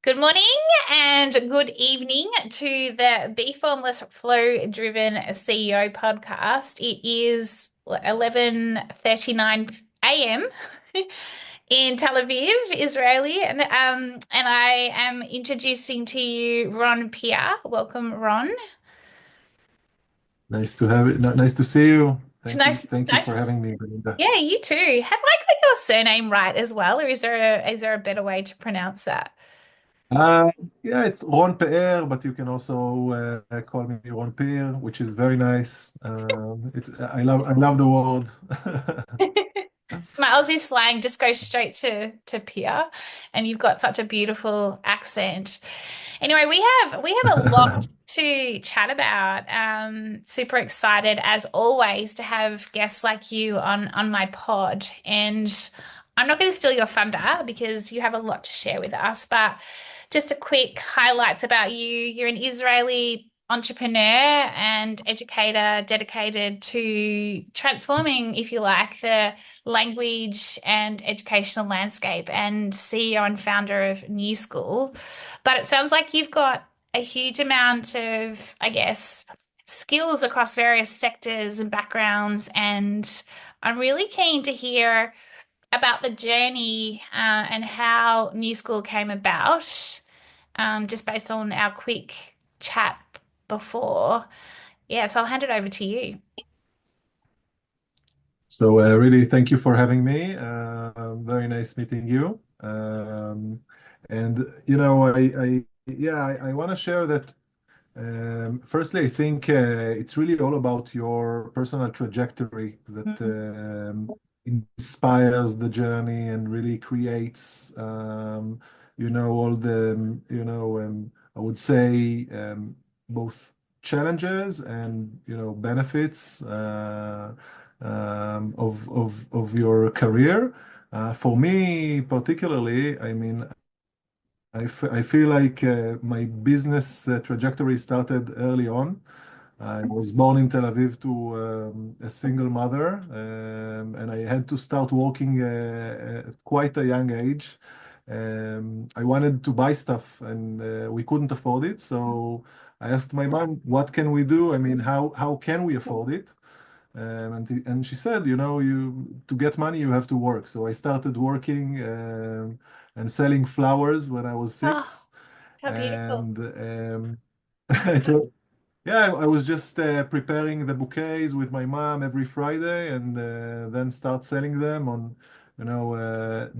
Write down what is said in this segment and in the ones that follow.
Good morning and good evening to the Bee Formless Flow Driven CEO podcast. It is 11:39 a.m. in Tel Aviv, Israeli, and I am introducing to you Ron Pia. Welcome, Ron. Nice to have it. Nice to see you. Nice, Thank you for nice. having me, Belinda. Yeah, you too. Have I got your surname right as well, or is there a better way to pronounce that? Uh, yeah, it's Ron Peer, but you can also call me Ron Peer, which is very nice. I love the word. My Aussie slang just goes straight to Pia, and you've got such a beautiful accent. Anyway, we have a lot to chat about. Super excited as always to have guests like you on my pod. And I'm not going to steal your thunder because you have a lot to share with us, but just a quick highlights about you. You're an Israeli entrepreneur and educator dedicated to transforming, if you like, the language and educational landscape and CEO and founder of New School. But it sounds like you've got a huge amount of, I guess, skills across various sectors and backgrounds. And I'm really keen to hear about the journey and how New School came about, just based on our quick chat before. Yeah, so I'll hand it over to you. So really, thank you for having me. Very nice meeting you. And I want to share that. Firstly, I think it's really all about your personal trajectory that Mm. inspires the journey and really creates, all the, I would say, both challenges and, benefits of your career. For me, particularly, I mean, I feel like my business trajectory started early on. I was born in Tel Aviv to a single mother, and I had to start working at quite a young age. I wanted to buy stuff, and we couldn't afford it. So I asked my mom, "What can we do? I mean, how can we afford it?" And she said, you to get money, you have to work. So I started working and selling flowers when I was Oh, 6. how beautiful. And I thought, yeah, I was just preparing the bouquets with my mom every Friday and then start selling them on,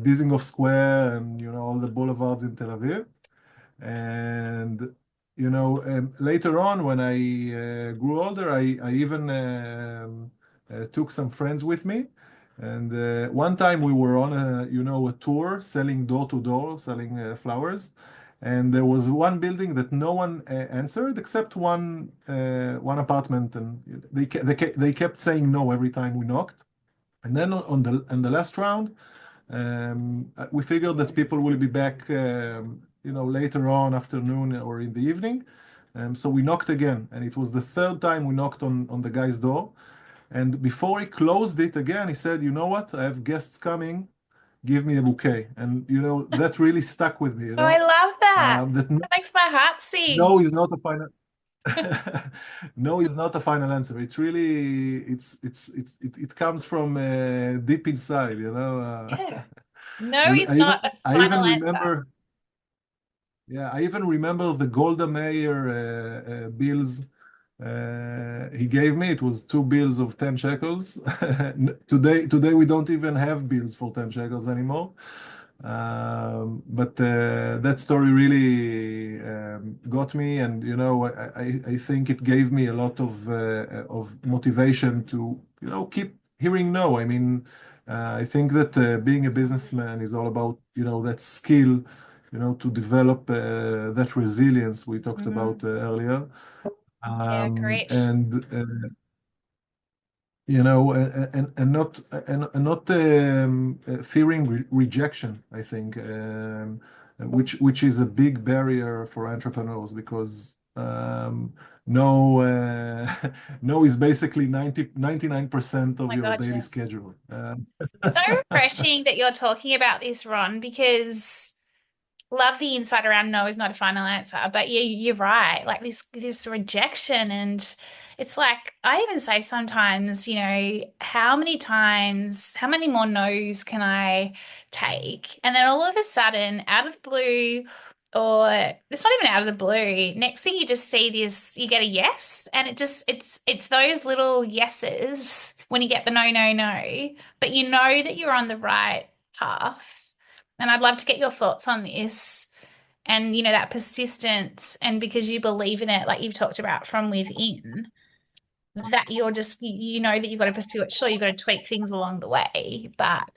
Dizengoff Square and, all the boulevards in Tel Aviv. And later on, when I grew older, I even took some friends with me. And one time we were on a tour selling door to door, selling flowers. And there was one building that no one answered except one apartment, and they kept saying no every time we knocked. And then on the last round, we figured that people will be back, later on afternoon or in the evening. So we knocked again, and it was the third time we knocked on the guy's door. And before he closed it again, he said, "You know what? I have guests coming. Give me a bouquet." And that really stuck with me. Oh, I love that. That That makes my heart sing. no is not a final. No is not a final answer. It's really it comes from deep inside. Yeah. No is I even not a I final even answer. remember. Yeah, I even remember the Golda Meir bills he gave me. It was two bills of 10 shekels. Today we don't even have bills for 10 shekels anymore. But that story really got me, and I think it gave me a lot of motivation to keep hearing no. I mean, I think that being a businessman is all about that skill, to develop that resilience we talked about Mm, earlier. yeah, great. And and not fearing rejection, I think, which is a big barrier for entrepreneurs because no no is basically 99% Oh of my your God, daily yes. schedule. It's so refreshing that you're talking about this, Ron, because love the insight around no is not a final answer. But yeah, you're right. Like this rejection, and it's like I even say sometimes, how many times, how many more no's can I take? And then all of a sudden, out of the blue, or it's not even out of the blue. Next thing you just see this, you get a yes, and it's those little yeses when you get the no, no, no, but you know that you're on the right path. And I'd love to get your thoughts on this and, that persistence. And because you believe in it, like you've talked about from within, that you're just, you know that you've got to pursue it. Sure, you've got to tweak things along the way. But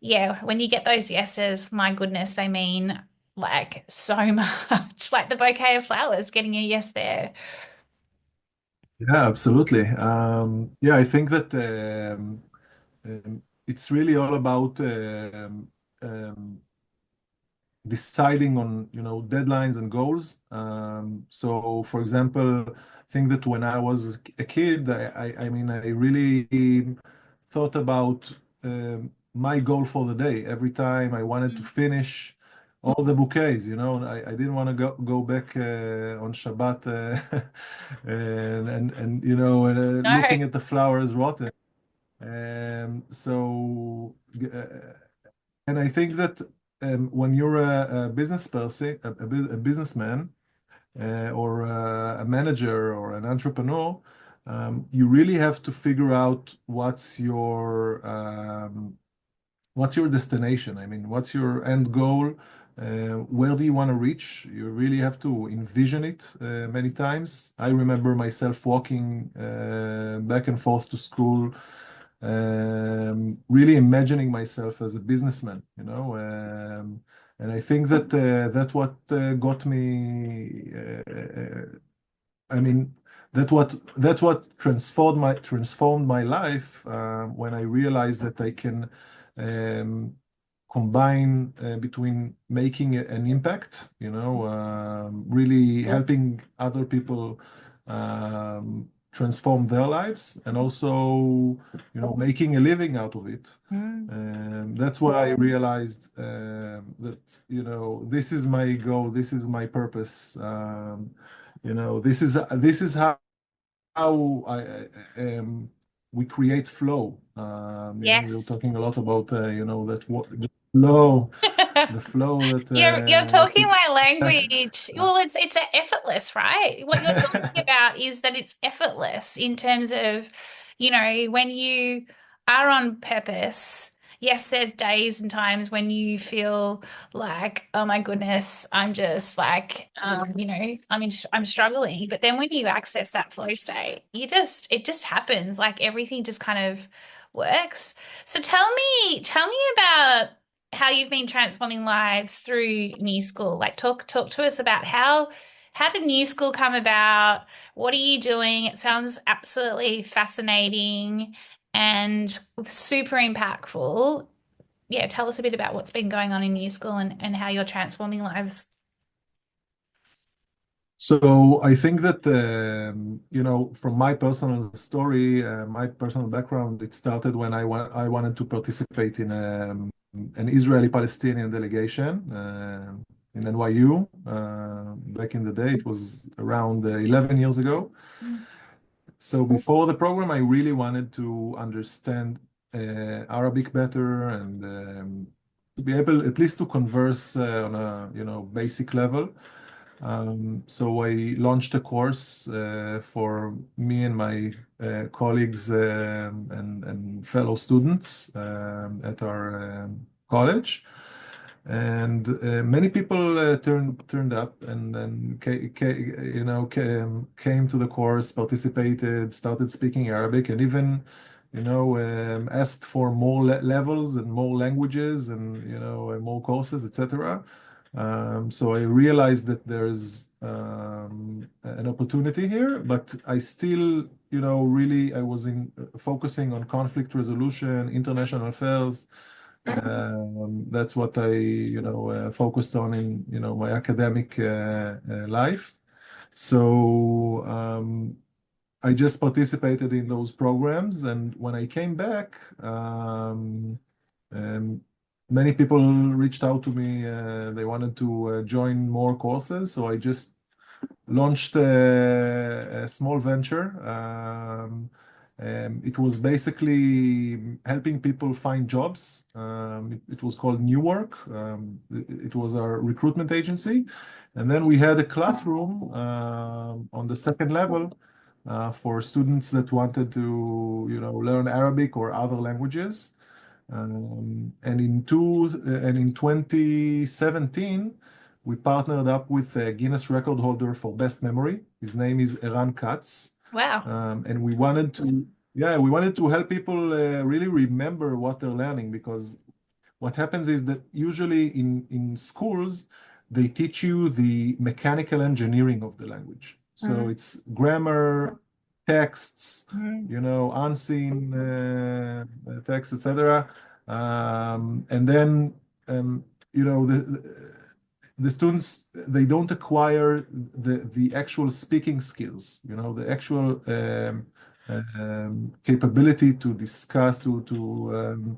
yeah, when you get those yeses, my goodness, they mean like so much. Like the bouquet of flowers, getting a yes there. Yeah, absolutely. Yeah, I think that it's really all about um, deciding on, deadlines and goals. So, for example, I think that when I was a kid, I mean, I really thought about my goal for the day. Every time I wanted to Mm. finish all the bouquets, and I didn't want to go back on Shabbat and No. looking at the flowers rotten. So, and I think that when you're a business person, a businessman, or a manager or an entrepreneur, you really have to figure out what's your destination? I mean, what's your end goal? Where do you want to reach? You really have to envision it many times. I remember myself walking back and forth to school, really imagining myself as a businessman, and I think that that's what got me. I mean, that what transformed my life when I realized that I can um, combine between making an impact, really helping other people transform their lives, and also, making a living out of it. Mm. That's what I realized that, this is my goal, this is my purpose. This is how we create flow. We were Yes. talking a lot about the flow that You're talking keeps. my language. Well, it's effortless, right? What you're talking about is that it's effortless in terms of, when you are on purpose. Yes, there's days and times when you feel like, oh my goodness, I'm just like, I'm struggling. But then when you access that flow state, it just happens. Like everything just kind of works. So tell me about how you've been transforming lives through New School. Like talk to us about how did New School come about? What are you doing? It sounds absolutely fascinating and super impactful. Yeah, tell us a bit about what's been going on in New School and how you're transforming lives. So I think that from my personal story, my personal background, it started when I wanted to participate in an Israeli-Palestinian delegation in NYU back in the day. It was around 11 years ago. Mm. So before the program, I really wanted to understand Arabic better, and to be able at least to converse on a basic level. So I launched a course for me and my colleagues and fellow students at our college. And many people turned up and then came to the course, participated, started speaking Arabic, and even asked for more levels and more languages and and more courses, etc. So I realized that there's an opportunity here, but I still, really I was focusing on conflict resolution, international affairs. That's what I, focused on in, my academic life. So I just participated in those programs, and when I came back, um, many people reached out to me. They wanted to join more courses, so I just launched a small venture. It was basically helping people find jobs. It was called New Work. It was our recruitment agency. And then we had a classroom on the second level for students that wanted to, learn Arabic or other languages. And in 2017, we partnered up with a Guinness record holder for best memory. His name is Eran Katz. Wow. And we wanted to, yeah, we wanted to help people really remember what they're learning, because what happens is that usually in schools, they teach you the mechanical engineering of the language. So Mm, it's grammar, texts, mm, unseen text, etc. And then, the students, they don't acquire the actual speaking skills, the actual capability to discuss, to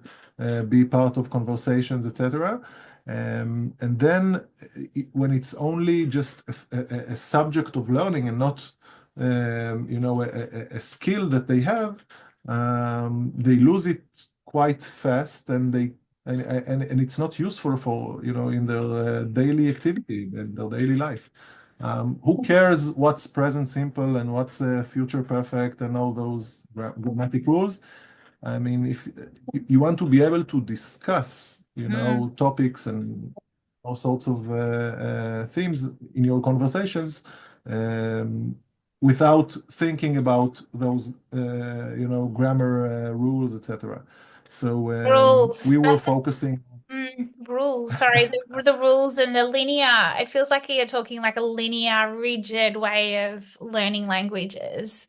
be part of conversations, etc. And then when it's only just a subject of learning and not, a skill that they have, they lose it quite fast, and it's not useful for, in their daily activity, in their daily life. Who cares what's present simple and what's future perfect and all those grammatic rules? I mean, if you want to be able to discuss, mm. topics and all sorts of themes in your conversations, um, without thinking about those, grammar rules, etc. So we Rules. were That's the focusing. rules. Sorry, the rules and the linear. It feels like you're talking like a linear, rigid way of learning languages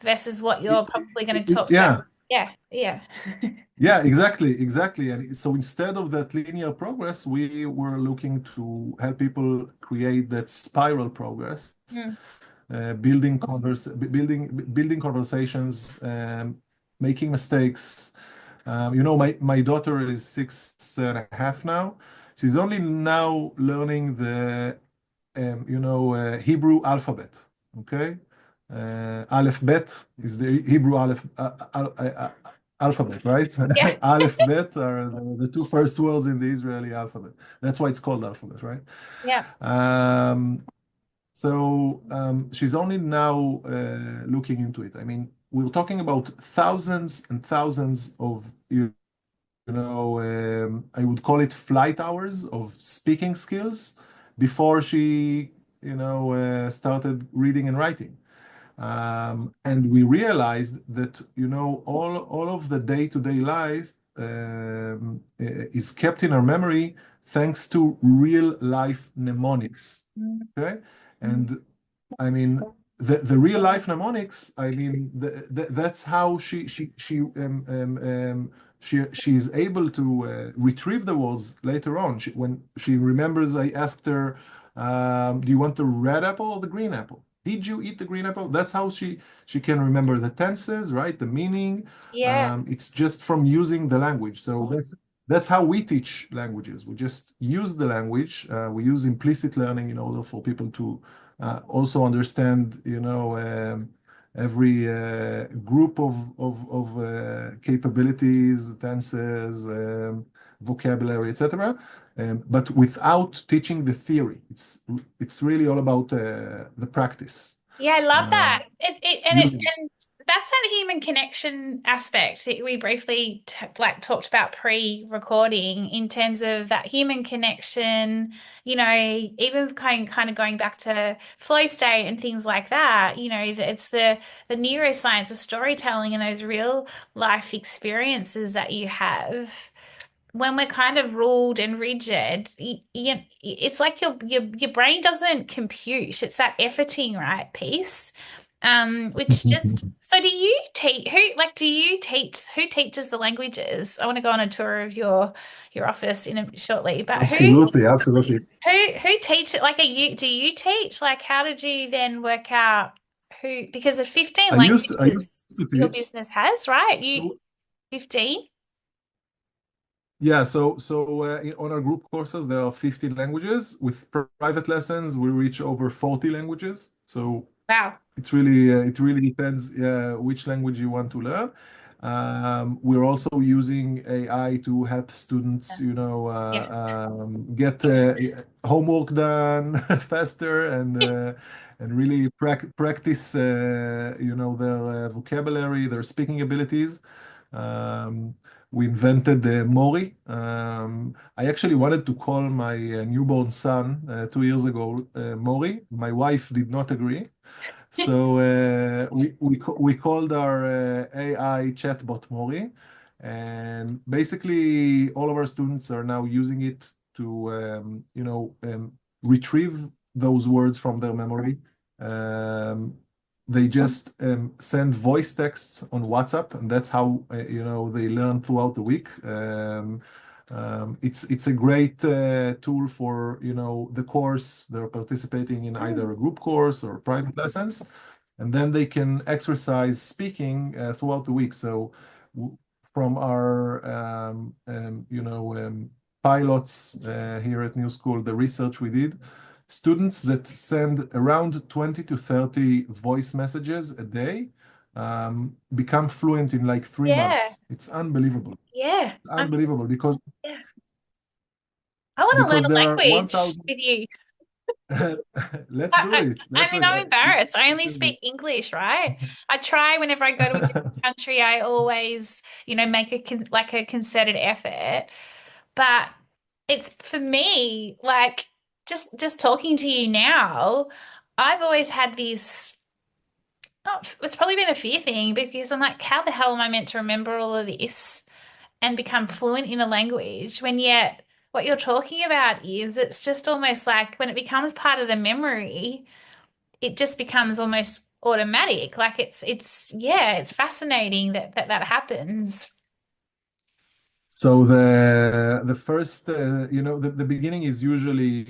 versus what you're probably going to talk about. Yeah, Yeah, yeah. yeah, exactly, exactly. And so instead of that linear progress, we were looking to help people create that spiral progress, Mm. building conversations, making mistakes. My daughter is 6.5 now. She's only now learning the Hebrew alphabet. Okay, Aleph Bet is the Hebrew alphabet, right? Yeah, Aleph Bet are the two first words in the Israeli alphabet. That's why it's called alphabet, right? yeah. Um, so she's only now looking into it. I mean, we're talking about thousands and thousands of, I would call it flight hours of speaking skills before she, started reading and writing. And we realized that, all of the day-to-day life is kept in our memory thanks to real life mnemonics. Mm, Okay. mm. And I mean, the real life mnemonics. I mean, that's how she's able to retrieve the words later on. When she remembers, I asked her, "Do you want the red apple or the green apple? Did you eat the green apple?" That's how she can remember the tenses, right? The meaning. Yeah. It's just from using the language. So that's how we teach languages. We just use the language. We use implicit learning in order for people to also understand, every group of capabilities, tenses, vocabulary, etc. But without teaching the theory. It's really all about the practice. Yeah, I love Um, that. using And that's that human connection aspect that we briefly talked about pre-recording in terms of that human connection, even kind of going back to flow state and things like that, it's the neuroscience of storytelling and those real life experiences that you have when we're kind of ruled and rigid, it's like your brain doesn't compute. It's that efforting, right, piece. Which just so do you teach who teaches the languages? I want to go on a tour of your office shortly, but Absolutely, absolutely. who teach it? Like, do you teach? Like, how did you then work out who? Because of 15 I used languages to your teach. business has, right? You So 15? Yeah, on our group courses, there are 50 languages. With private lessons, we reach over 40 languages. So Wow. it really depends which language you want to learn. We're also using AI to help students, Yeah. get homework done faster and really practice, their vocabulary, their speaking abilities. Um, we invented Mori. I actually wanted to call my newborn son 2 years ago Mori. My wife did not agree. So we called our AI chatbot Mori, and basically all of our students are now using it to retrieve those words from their memory. Um, they just send voice texts on WhatsApp, and that's how they learn throughout the week. It's a great tool for the course they're participating in, either Mm. a group course or private lessons, and then they can exercise speaking throughout the week. So from our pilots here at New School, the research we did, students that send around 20 to 30 voice messages a day become fluent in like three Yeah. months. It's unbelievable. Yeah. Unbelievable Yeah. I want to learn because a there are language 1,000. with you. Let's do it. I Let's do mean, it. I'm embarrassed. I only Actually, speak English, right? I try whenever I go to a different country, I always, make like a concerted effort. But it's for me, like just talking to you now, I've always had this, oh, it's probably been a fear thing because I'm like, how the hell am I meant to remember all of this and become fluent in a language when yet what you're talking about is it's just almost like when it becomes part of the memory, it just becomes almost automatic. Like yeah, it's fascinating that happens. so the first the beginning is usually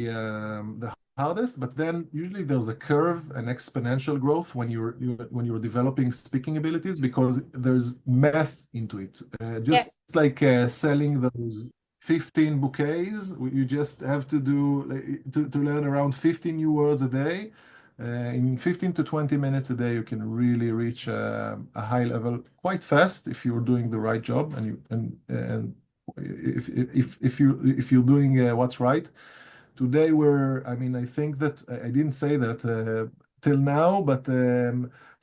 the hardest, but then usually there's a curve, an exponential growth when when you're developing speaking abilities, because there's math into it. Yeah. Just like selling those 15 bouquets, you just have to do like, to learn around 15 new words a day. In 15 to 20 minutes a day, you can really reach a high level quite fast if you're doing the right job, and if you're doing what's right. Today I mean, I think that I didn't say that till now, but I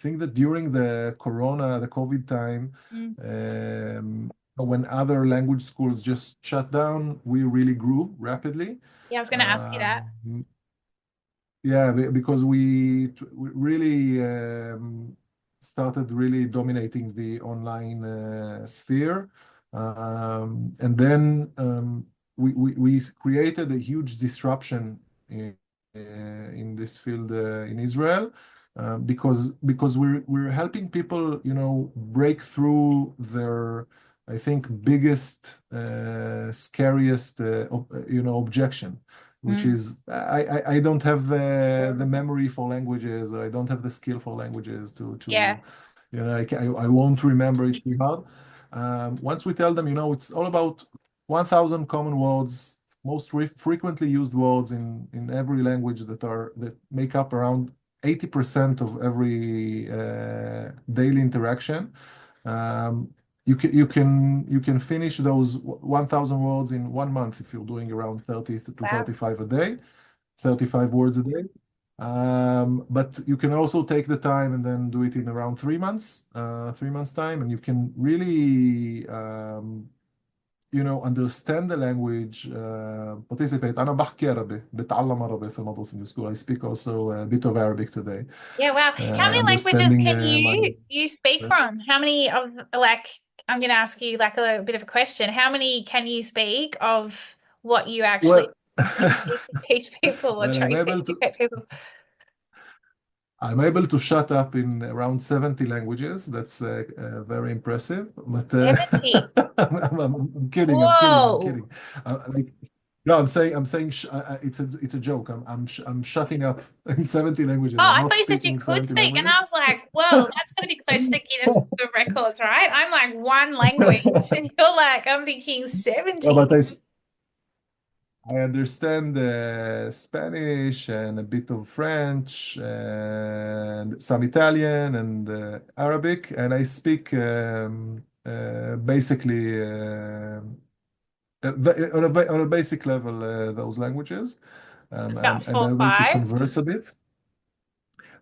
think that during the COVID time, Mm. when other language schools just shut down, we really grew rapidly. Yeah, I was going to ask you that. Um, yeah, because we really started really dominating the online sphere. And then we created a huge disruption in this field in Israel, because we're helping people, break through their, I think, biggest, scariest, objection, which Mm. is I don't have the memory for languages, or I don't have the skill for languages Yeah. to I won't remember. It's too hard. Once we tell them, it's all about 1,000 common words, most frequently used words in every language that make up around 80% of every daily interaction. Um, you can finish those 1,000 words in 1 month if you're doing around 30 to Wow. 35 a day, 35 words a day. But you can also take the time and then do it in around 3 months, 3 months time, and you can really understand the language, participate. أنا بحكي عربي، بتعلم عربي في المدرسة in school. I speak also a bit of Arabic today. Yeah, wow. How many languages Understanding can my you speak from? How many of like I'm going to ask you like a bit of a question. How many can you speak of what you actually well, teach people or well, try to educate people? I'm able to shut up in around 70 languages. That's very impressive. But 70. I'm kidding. I'm kidding. I'm Whoa. kidding. Like No, I'm saying it's a joke. I'm shutting up in 70 Oh, languages. I'm I not thought you said you speaking could 70 speak, and languages. I was like, "Whoa, that's going to be close to the Guinness Book of Records, right?" I'm like one language, and you're like, I'm thinking No, 70. but I understand Spanish and a bit of French and some Italian and Arabic, and I speak basically on a basic level those languages. So it's about I'm four, able to five. converse a bit.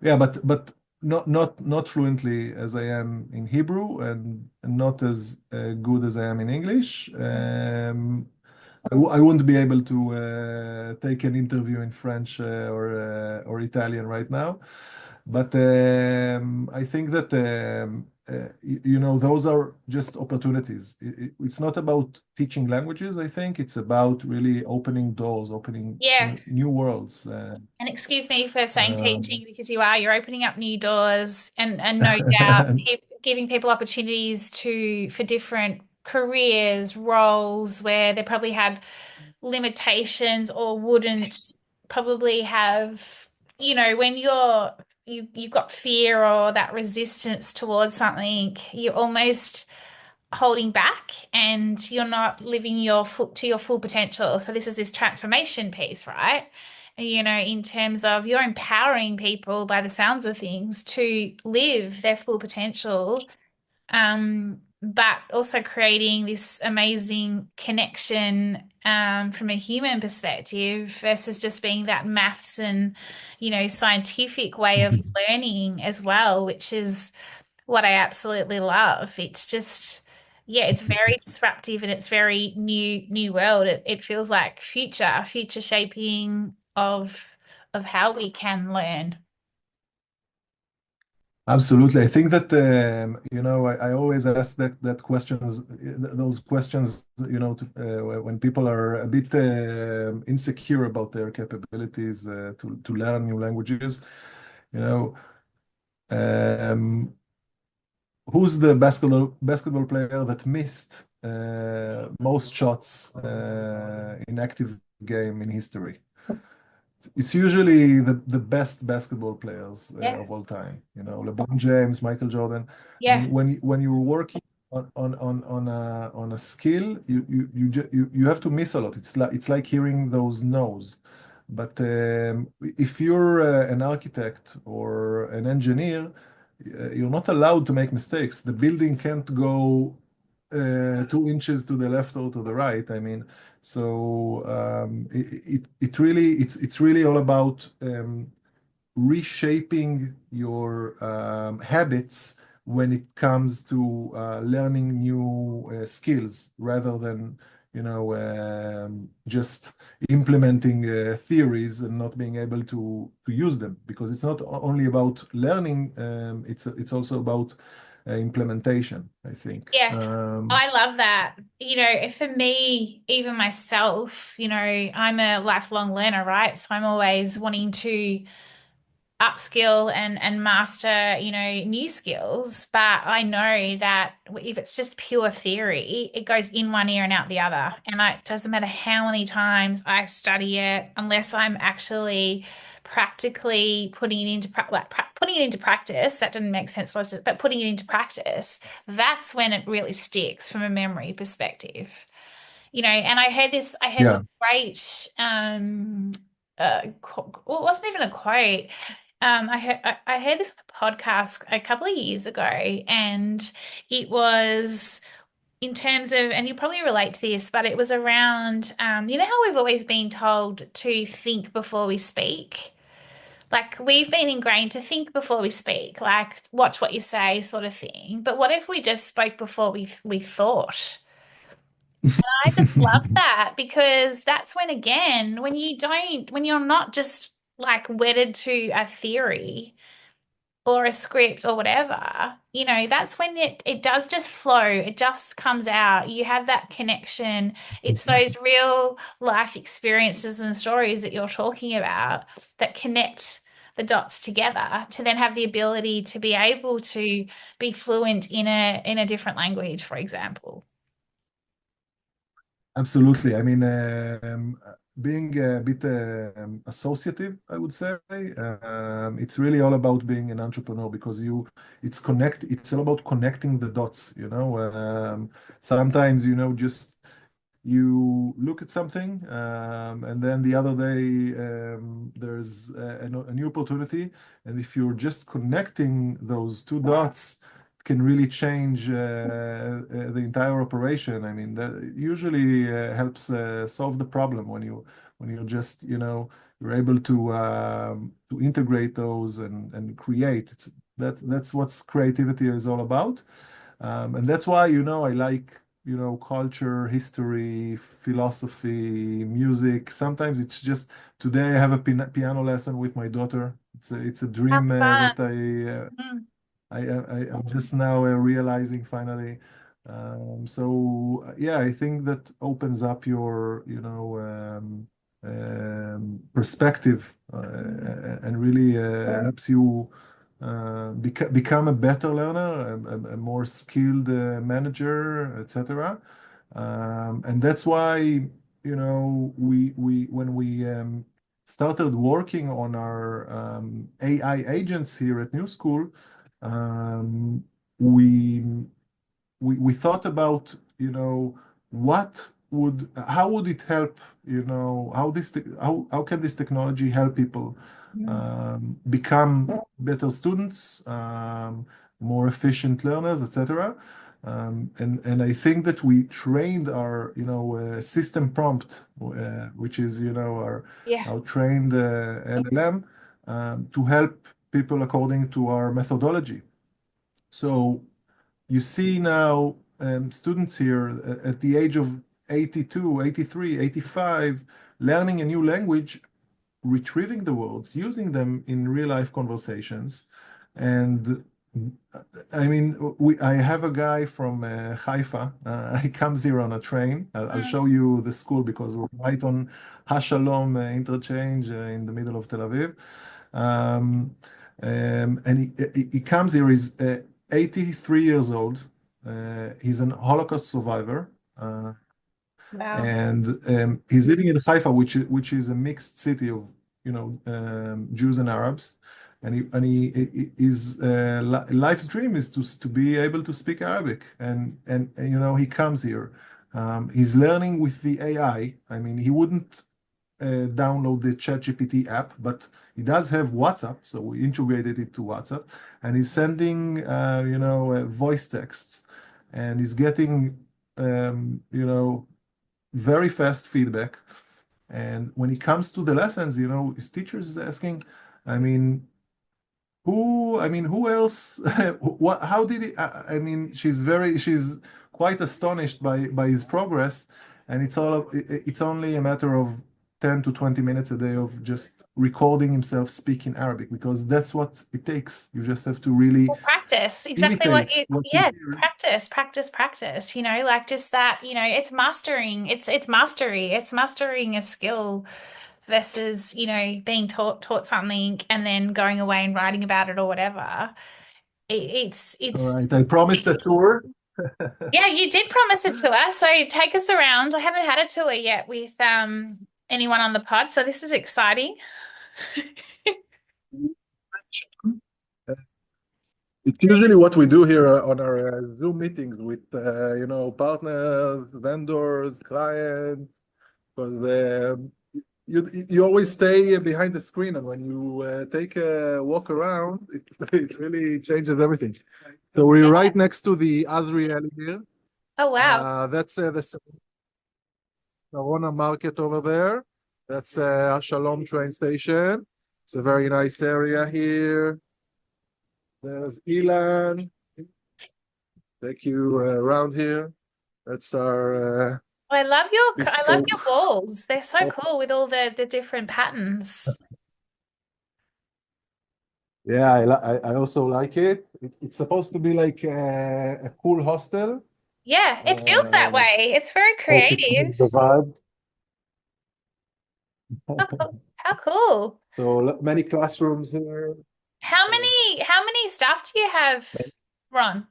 Yeah, but not fluently as I am in Hebrew and not as good as I am in English. I wouldn't be able to take an interview in French or Italian right now, but I think that those are just opportunities. It's not about teaching languages. I think it's about really opening doors, opening Yeah. new worlds. And excuse me for saying Um, teaching because you are. You're opening up new doors and no doubt giving people opportunities to for different careers, roles where they probably had limitations or wouldn't probably have, when you've got fear or that resistance towards something, you're almost holding back and you're not living your full potential. So this is this transformation piece, right? In terms of you're empowering people by the sounds of things to live their full potential, but also creating this amazing connection from a human perspective versus just being that maths and, scientific way of learning as well, which is what I absolutely love. It's just, yeah, it's very disruptive and it's very new world. It feels like future shaping of how we can learn. Absolutely. I think that I always ask that questions, those questions, when people are a bit insecure about their capabilities to learn new languages. You know, um, who's the basketball player that missed most shots in active game in history? It's usually the best basketball players Yeah. of all time. LeBron James, Michael Jordan. I Yeah. mean, when you're working on a skill, you have to miss a lot. It's like hearing those no's. But if you're an architect or an engineer, you're not allowed to make mistakes. The building can't go 2 inches to the left or to the right. I mean, so it's really all about reshaping your habits when it comes to learning new skills rather than just implementing theories and not being able to use them, because it's not only about learning, it's also about implementation, I think. Yeah. I love that. For me, even myself, I'm a lifelong learner, right? So I'm always wanting to upskill and master, new skills. But I know that if it's just pure theory, it goes in one ear and out the other. And it doesn't matter how many times I study it, unless I'm actually practically putting it into putting it into practice. That didn't make sense, was it? But putting it into practice, that's when it really sticks from a memory perspective. And I heard this Yeah. great well, it wasn't even a quote. I heard this podcast a couple of years ago, and it was in terms of, and you probably relate to this, but it was around, how we've always been told to think before we speak. Like we've been ingrained to think before we speak, like watch what you say, sort of thing. But what if we just spoke before we thought? I just love that because that's when, again, when you're not just like wedded to a theory or a script or whatever, that's when it does just flow. It just comes out. You have that connection. It's those real life experiences and stories that you're talking about that connect the dots together to then have the ability to be able to be fluent in a different language, for example. Absolutely. I mean, being a bit associative, I would say, it's really all about being an entrepreneur because it's all about connecting the dots, you know. Sometimes, just you look at something, and then the other day there's a new opportunity, and if you're just connecting those two dots, it can really change the entire operation. I mean, that usually helps solve the problem when you just you're able to integrate those and create. That's what creativity is all about. And that's why, I like, culture, history, philosophy, music. Sometimes it's just today I have a piano lesson with my daughter. It's a How dream fun. that Mm, I'm just now realizing finally. So yeah, I think that opens up your, perspective and really helps you become a better learner, a more skilled manager, etc. And that's why, we when we started working on our AI agents here at New School, um, we we thought about, how would it help, how can this technology help people mm. become better students, more efficient learners, etc. And I think that we trained our, system prompt, which is, Yeah. our trained LLM, to help people according to our methodology. So you see now students here at the age of 82, 83, 85, learning a new language, retrieving the words, using them in real life conversations. And I mean, I have a guy from Haifa. He comes here on a train. I'll Mm, show you the school because we're right on Hashalom interchange in the middle of Tel Aviv. Um, and he comes here, he's 83 years old. He's an Holocaust survivor. wow. And he's living in Haifa, which is a mixed city of, Jews and Arabs. And his life's dream is to be able to speak Arabic. And he comes here. He's learning with the AI. I mean, he wouldn't download the ChatGPT app, but he does have WhatsApp, so we integrated it to WhatsApp, and he's sending, voice texts, and he's getting, very fast feedback. And when it comes to the lessons, his teachers is asking, I mean, who else? How did he? I mean, she's quite astonished by his progress, and it's only a matter of 10 to 20 minutes a day of just recording himself speaking Arabic because that's what it takes. You just have to really Well, practice, exactly what imitate you, what you yeah, hear. practice, practice, practice, like just that, it's mastering, it's mastery, it's mastering a skill versus, being taught something and then going away and writing about it or whatever. All It's, right, I promised a tour. yeah, you did promise a tour, so take us around. I haven't had a tour yet with anyone on the pod, so this is exciting. It's usually what we do here on our Zoom meetings with partners, vendors, clients, because you always stay behind the screen, and when you take a walk around, it really changes everything. So we're Yeah. right next to the Azrieli here. Oh, wow. That's the Sarona Market over there. That's Shalom train station. It's a very nice area here. There's Ilan. Take you around here. That's our I love your bespoke. walls. They're so cool with all the different patterns. Yeah, I also like it. It's supposed to be like a cool hostel. Yeah, it feels that Uh, way. It's very Hope it creative. gives the vibe. How cool. How cool. So many classrooms here. How many staff do you have, Ron?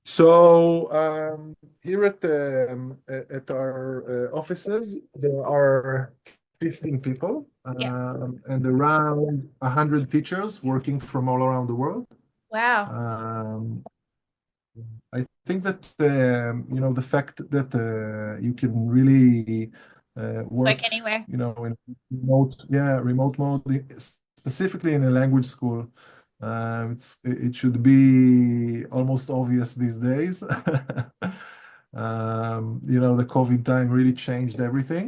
So here at our offices, there are 15 people Yeah. and around 100 teachers working from all around the world. Wow. Um, I think that the fact that you can really Work work, anywhere. in remote mode, specifically in a language school. It should be almost obvious these days. The COVID time really changed everything.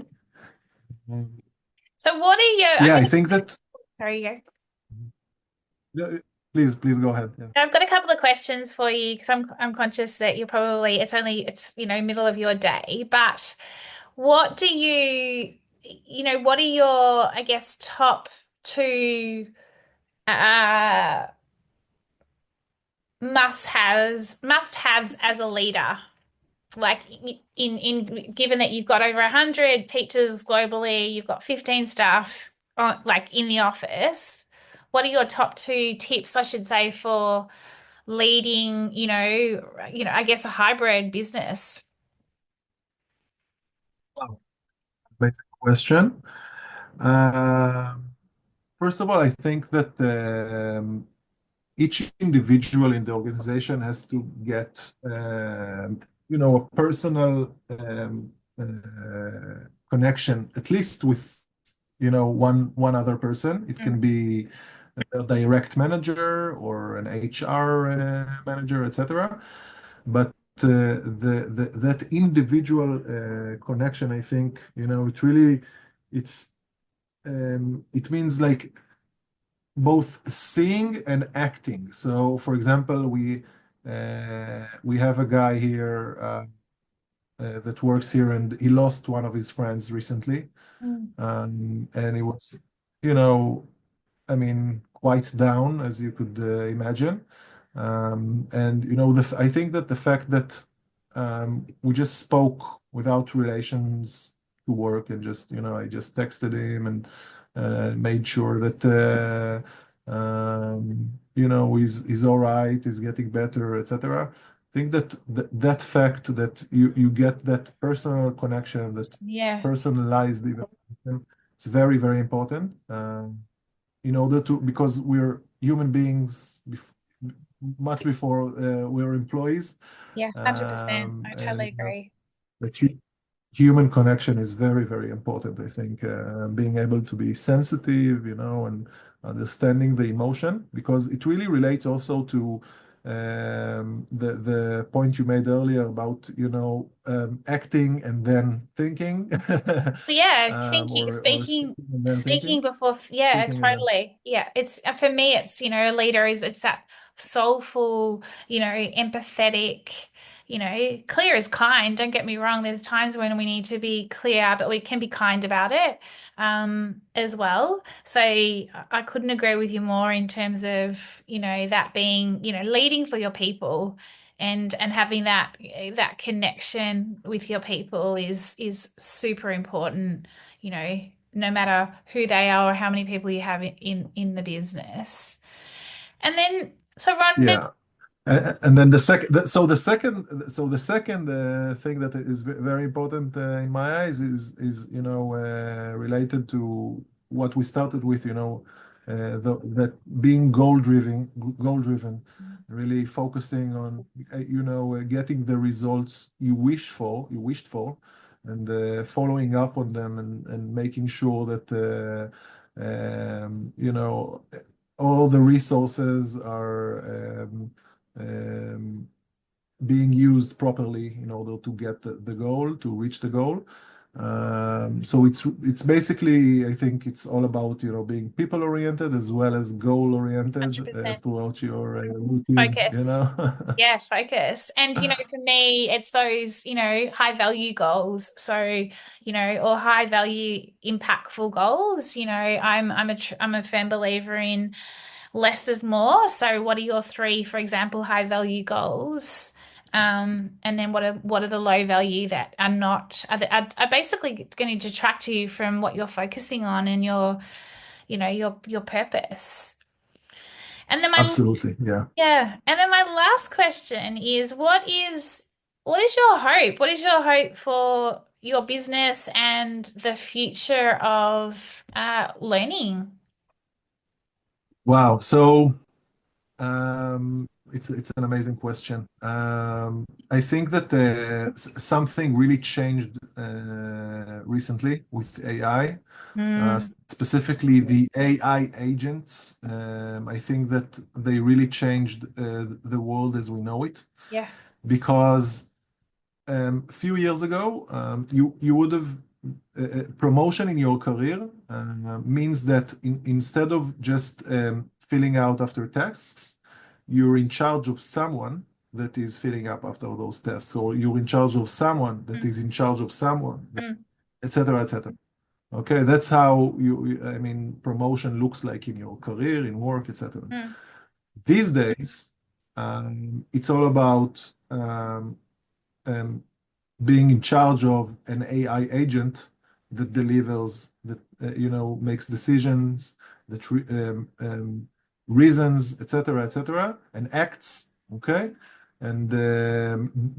Mm. So what are your, Yeah, I think that. sorry, you go. Yeah, please go ahead. Yeah. I've got a couple of questions for you because I'm conscious that you're probably it's middle of your day, but what do what are your, I guess, top two uh must-haves as a leader? Like in given that you've got over 100 teachers globally, you've got 15 staff on, like in the office, what are your top two tips, I should say, for leading, I guess a hybrid business? Wow. Basic question. Um, First of all, I think that each individual in the organization has to get, a personal connection, at least with, one other person. It can Mm. be a direct manager or an HR manager, etc. But that individual connection, I think, it's it means like both seeing and acting. So, for example, we have a guy here that works here, and he lost one of his friends recently, Mm. and he was, you know, I mean, quite down, as you could imagine. And I think that the fact that we just spoke without relations to work, and I just texted him and made sure that he's all right, he's getting better, etc. I think that that fact that you get that personal connection, that Yeah. personalized evaluation, it's very, very important. In order to, because we're human beings much before we're employees. Yeah, 100%. I And totally agree. the human connection is very, very important. I think being able to be sensitive, and understanding the emotion, because it really relates also to the point you made earlier about, acting and then thinking, But yeah, or speaking and then speaking thinking, before, yeah, speaking and then. totally. Yeah, it's for me, it's, a leader is it's that soulful, empathetic, clear is kind. Don't get me wrong. There's times when we need to be clear, but we can be kind about it, as well. So I couldn't agree with you more in terms of, that being, leading for your people and having that connection with your people is super important, no matter who they are or how many people you have in the business. And then so Ron, then Yeah. And then the second thing that is very important in my eyes is related to what we started with, that being goal driven, really focusing on getting the results you wished for, and following up on them, and making sure that all the resources are being used properly in order to get the goal, to reach the goal. So it's basically, I think it's all about, being people oriented as well as goal oriented 100% throughout your routine, focus. Yeah, focus. And, for me, it's those, high value goals. So, or high value impactful goals. I'm a firm believer in less is more. So what are your three, for example, high value goals? And then what are the low value that are not are basically going to detract you from what you're focusing on and your purpose. And then my Absolutely, yeah. yeah, and then my last question is, what is what is your hope? What is your hope for your business and the future of learning? Wow. So it's an amazing question. I think that something really changed recently with AI, Mm, specifically the AI agents. I think that they really changed the world as we know it yeah. because a few years ago, you would have promotion in your career means that instead of just filling out after tasks, you're in charge of someone that is filling up after those tests, or you're in charge of someone that Mm, is in charge of someone, mm, etc., etc. Okay, that's how I mean, promotion looks like in your career, in work, etc. mm, These days, it's all about um, being in charge of an AI agent that delivers, that makes decisions, that reasons, etc., and acts. Okay, and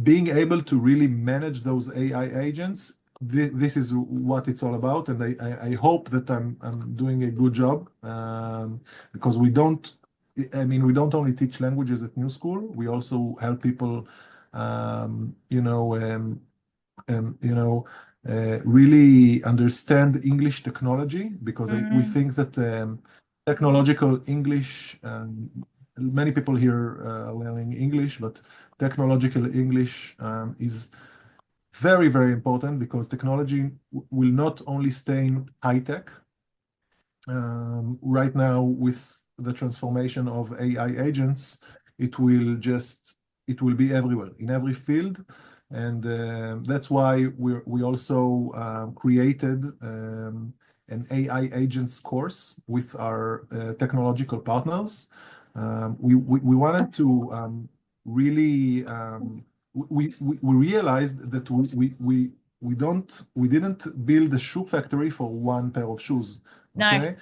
being able to really manage those AI agents. This is what it's all about, and I hope that I'm doing a good job because we don't. I mean, we don't only teach languages at New School. We also help people um, you know, um, really understand English technology because we mm. think that technological English, many people here are learning English, but technological English is very, very important because technology will not only stay in high tech, right now with the transformation of AI agents, it will be everywhere in every field, and that's why we also created an AI agents course with our technological partners. We wanted to really we realized that we didn't build a shoe factory for one pair of shoes. No, Okay.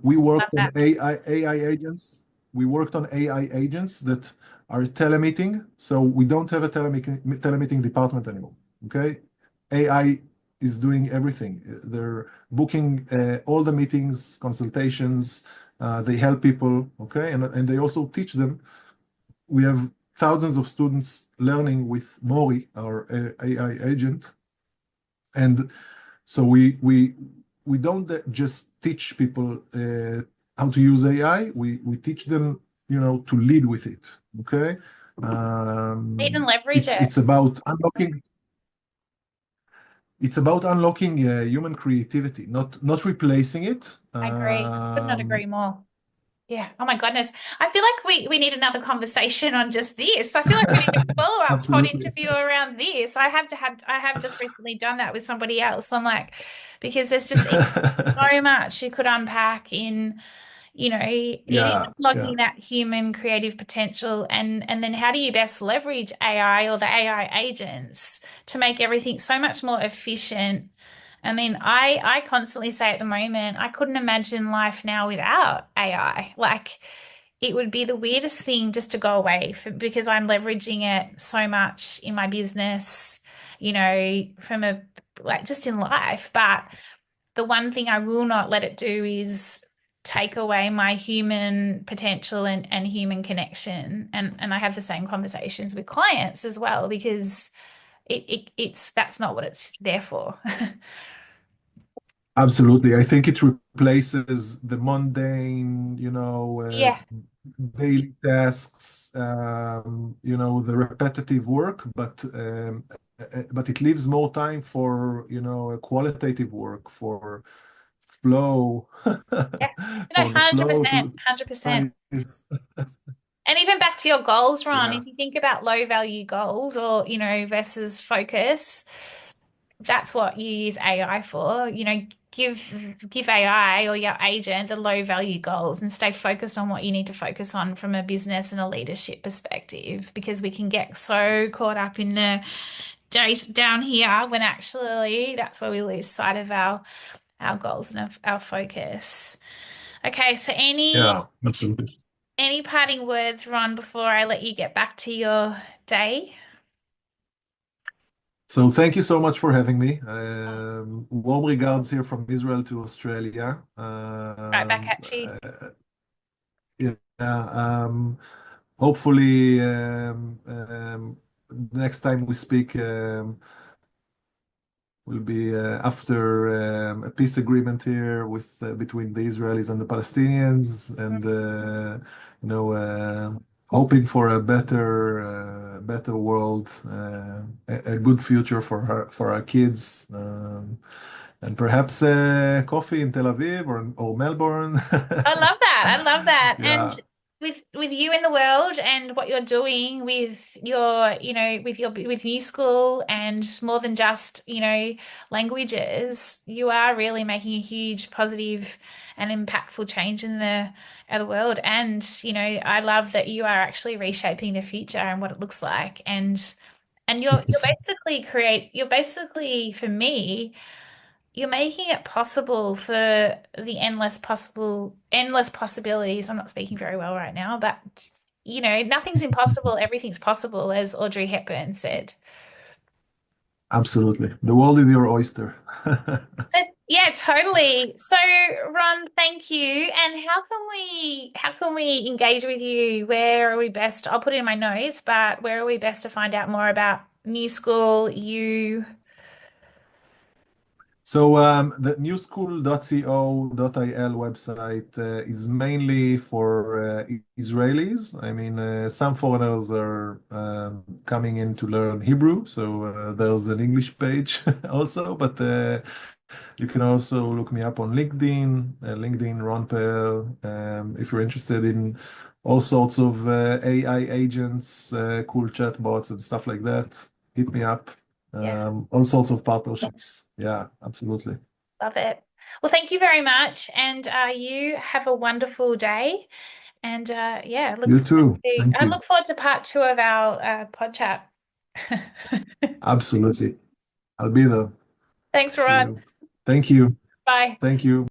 We worked love on that. AI agents. We worked on AI agents that are telemeeting. So we don't have a telemeeting department anymore. Okay. AI is doing everything. They're booking all the meetings, consultations. They help people. Okay. And they also teach them. We have thousands of students learning with Mori, our AI agent. And so we don't just teach people how to use AI. We teach them, to lead with it. Okay, Lead and leverage it's it. it's about unlocking. It's about unlocking human creativity, not replacing it. I agree. Could not agree more. Yeah. Oh my goodness. I feel like we need another conversation on just this. I feel like we need a follow-up pod Absolutely. interview around this. I have just recently done that with somebody else. I'm like, because there's just so much you could unpack in, it is Yeah, yeah, unlocking that human creative potential and then how do you best leverage AI or the AI agents to make everything so much more efficient. I mean, I constantly say at the moment, I couldn't imagine life now without AI. Like it would be the weirdest thing just to go away because I'm leveraging it so much in my business, from a like just in life. But the one thing I will not let it do is take away my human potential and human connection. And I have the same conversations with clients as well because it's that's not what it's there for. absolutely. I think it replaces the mundane, Yeah, daily tasks, the repetitive work, but it leaves more time for, a qualitative work, for flow, yeah. No, for the flow 100%, to 100%. rise. And even back to your goals, Ron, Yeah, if you think about low value goals or, versus focus, that's what you use AI for. Give AI or your agent the low value goals and stay focused on what you need to focus on from a business and a leadership perspective because we can get so caught up in the date down here when actually that's where we lose sight of our goals and our focus. Okay, so yeah, absolutely. any parting words, Ron, before I let you get back to your day? So thank you so much for having me. Warm regards here from Israel to Australia. Right back at you. Yeah, hopefully, next time we speak will be after a peace agreement here with between the Israelis and the Palestinians, and you know, hoping for a better world, a good future for our kids. And perhaps coffee in Tel Aviv or Melbourne. I love that. I love that. And Yeah, with you in the world and what you're doing with your, with new school and more than just, languages, you are really making a huge positive and impactful change in the world. And, I love that you are actually reshaping the future and what it looks like. And you're basically for me you're making it possible for the endless possibilities. I'm not speaking very well right now, but nothing's impossible, everything's possible, as Audrey Hepburn said. absolutely. The world is your oyster. So yeah, totally. So Ron, thank you. And how can we engage with you? Where are we best? I'll put it in my notes, but where are we best to find out more about New School, you? So the newschool.co.il website is mainly for Israelis. I mean, some foreigners are coming in to learn Hebrew, so there's an English page also. But you can also look me up on LinkedIn, LinkedIn Ron Pell, if you're interested in all sorts of AI agents, cool chatbots and stuff like that. Hit me up. Yeah. All sorts of partnerships. Yeah, absolutely. Love it. Well, thank you very much. And you have a wonderful day. And yeah, You too. Thank I you. look forward to part two of our pod chat. Absolutely. I'll be there. Thanks, See Ron. you. Thank you. Bye. Thank you.